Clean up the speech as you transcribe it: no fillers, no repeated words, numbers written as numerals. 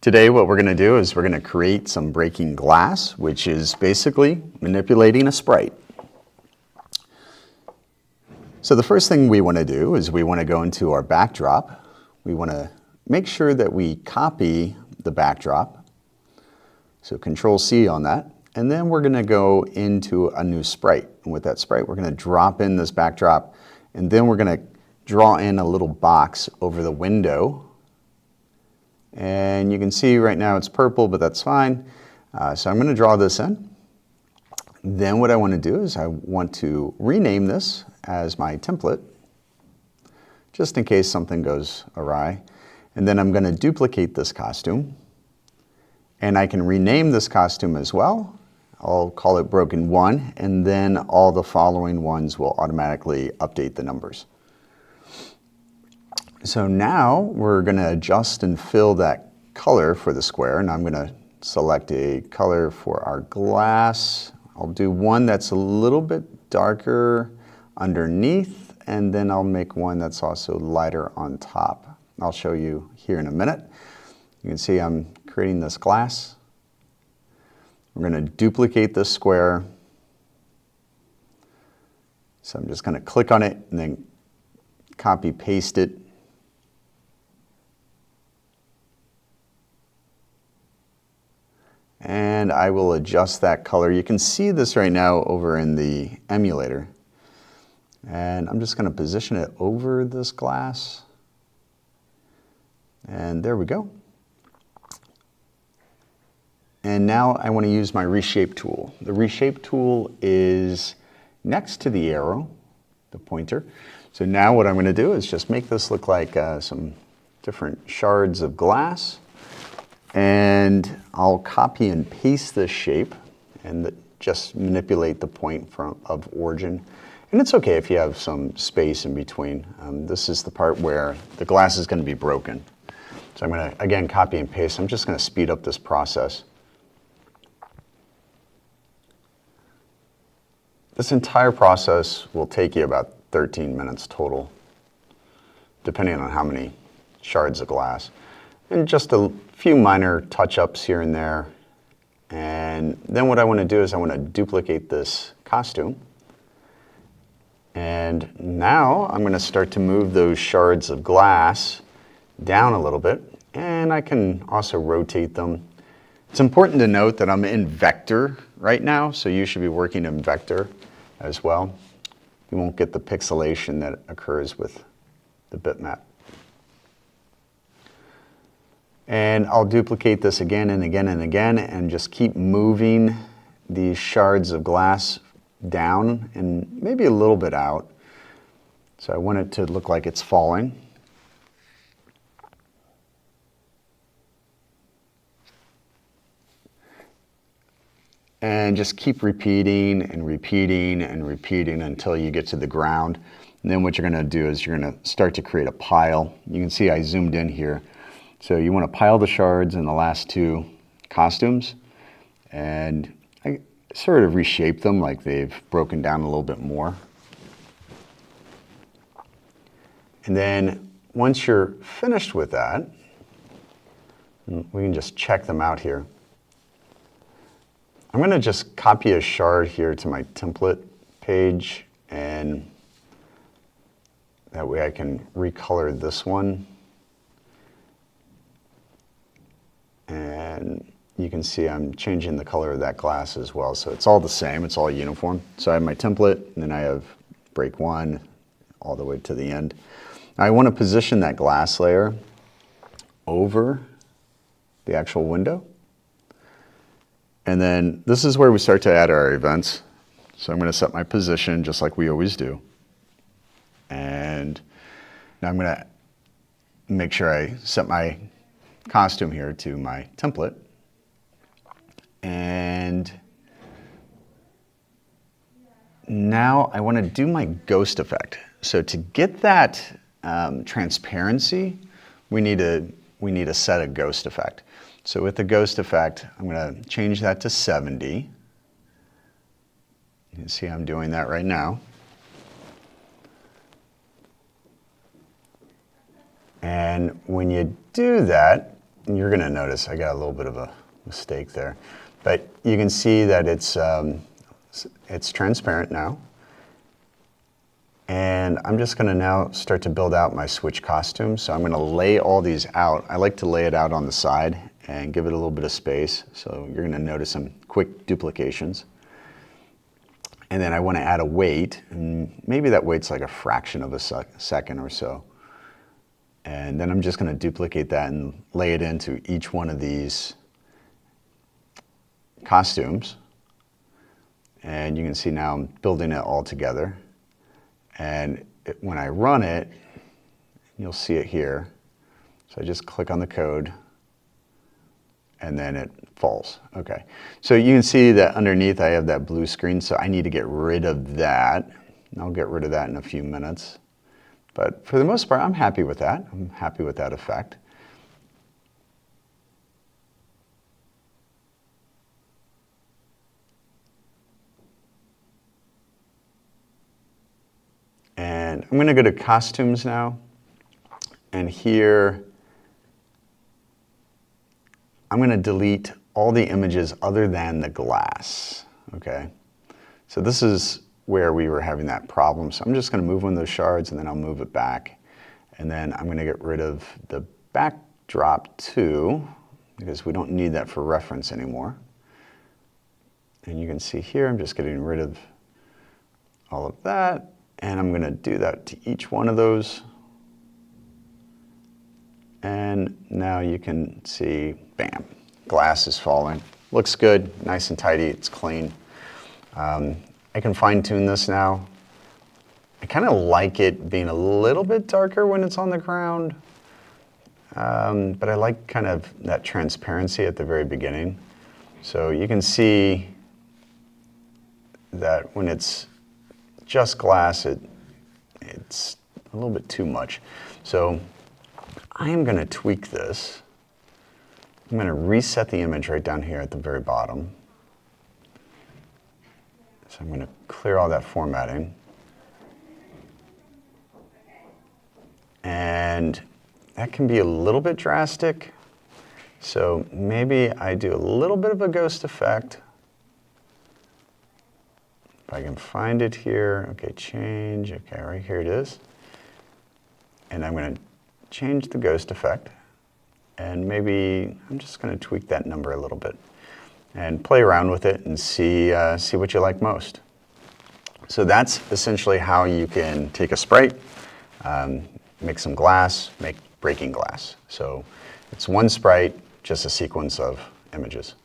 Today what we're going to do is we're going to create some breaking glass, which is basically manipulating a sprite. So the first thing we want to do is we want to go into our backdrop. We want to make sure that we copy the backdrop. So Control C on that. And then we're going to go into a new sprite. And with that sprite, we're going to drop in this backdrop. And then we're going to draw in a little box over the window. And you can see right now it's purple, but that's fine. So I'm going to draw this in. Then what I want to do is I want to rename this as my template, just in case something goes awry. And then I'm going to duplicate this costume. And I can rename this costume as well. I'll call it Broken 1, and then all the following ones will automatically update the numbers. So now we're going to adjust and fill that color for the square, and I'm going to select a color for our glass. I'll do one that's a little bit darker underneath, and then I'll make one that's also lighter on top. I'll show you here in a minute. You can see I'm creating this glass. We're going to duplicate this square. So I'm just going to click on it and then copy paste it. And I will adjust that color. You can see this right now over in the emulator. And I'm just going to position it over this glass. And there we go. And now I want to use my reshape tool. The reshape tool is next to the arrow, the pointer. So now what I'm going to do is just make this look like some different shards of glass. And I'll copy and paste this shape and just manipulate the point of origin. And it's okay if you have some space in between. This is the part where the glass is going to be broken. So I'm going to, again, copy and paste. I'm just going to speed up this process. This entire process will take you about 13 minutes total, depending on how many shards of glass. And just a few minor touch-ups here and there. And then what I want to do is I want to duplicate this costume. And now I'm going to start to move those shards of glass down a little bit. And I can also rotate them. It's important to note that I'm in vector right now, so you should be working in vector as well. You won't get the pixelation that occurs with the bitmap. And I'll duplicate this again and again and again and just keep moving these shards of glass down and maybe a little bit out. So I want it to look like it's falling. And just keep repeating and repeating and repeating until you get to the ground. And then what you're going to do is you're going to start to create a pile. You can see I zoomed in here. So you want to pile the shards in the last two costumes. And I sort of reshape them like they've broken down a little bit more. And then once you're finished with that, we can just check them out here. I'm going to just copy a shard here to my template page, and that way I can recolor this one. And you can see I'm changing the color of that glass as well. So it's all the same, it's all uniform. So I have my template, and then I have break 1 all the way to the end. Now I want to position that glass layer over the actual window. And then this is where we start to add our events. So I'm going to set my position just like we always do. And now I'm going to make sure I set my costume here to my template. And now I want to do my ghost effect. So to get that transparency, we need to set a ghost effect. So with the ghost effect, I'm going to change that to 70. You can see I'm doing that right now. And when you do that, you're going to notice I got a little bit of a mistake there. But you can see that it's transparent now. And I'm just going to now start to build out my switch costume. So I'm going to lay all these out. I like to lay it out on the side and give it a little bit of space. So you're going to notice some quick duplications. And then I want to add a weight, and maybe that weight's like a fraction of a second or so. And then I'm just going to duplicate that and lay it into each one of these costumes. And you can see now I'm building it all together. And when I run it, you'll see it here. So I just click on the code, and then it falls. Okay. So you can see that underneath I have that blue screen, so I need to get rid of that. And I'll get rid of that in a few minutes. But for the most part, I'm happy with that. I'm happy with that effect. And I'm going to go to costumes now. And here, I'm going to delete all the images other than the glass. Okay. So this is where we were having that problem. So I'm just going to move one of those shards, and then I'll move it back. And then I'm going to get rid of the backdrop too, because we don't need that for reference anymore. And you can see here, I'm just getting rid of all of that. And I'm going to do that to each one of those. And now you can see, bam, glass is falling. Looks good, nice and tidy, it's clean. I can fine tune this now. I kind of like it being a little bit darker when it's on the ground. But I like kind of that transparency at the very beginning. So you can see that when it's just glass, it's a little bit too much. So I'm going to tweak this. I'm going to reset the image right down here at the very bottom. So I'm going to clear all that formatting. And that can be a little bit drastic. So maybe I do a little bit of a ghost effect. If I can find it here, okay, change, okay, right here it is. And I'm going to change the ghost effect. And maybe I'm just going to tweak that number a little bit and play around with it and see what you like most. So that's essentially how you can take a sprite, make some glass, make breaking glass. So it's one sprite, just a sequence of images.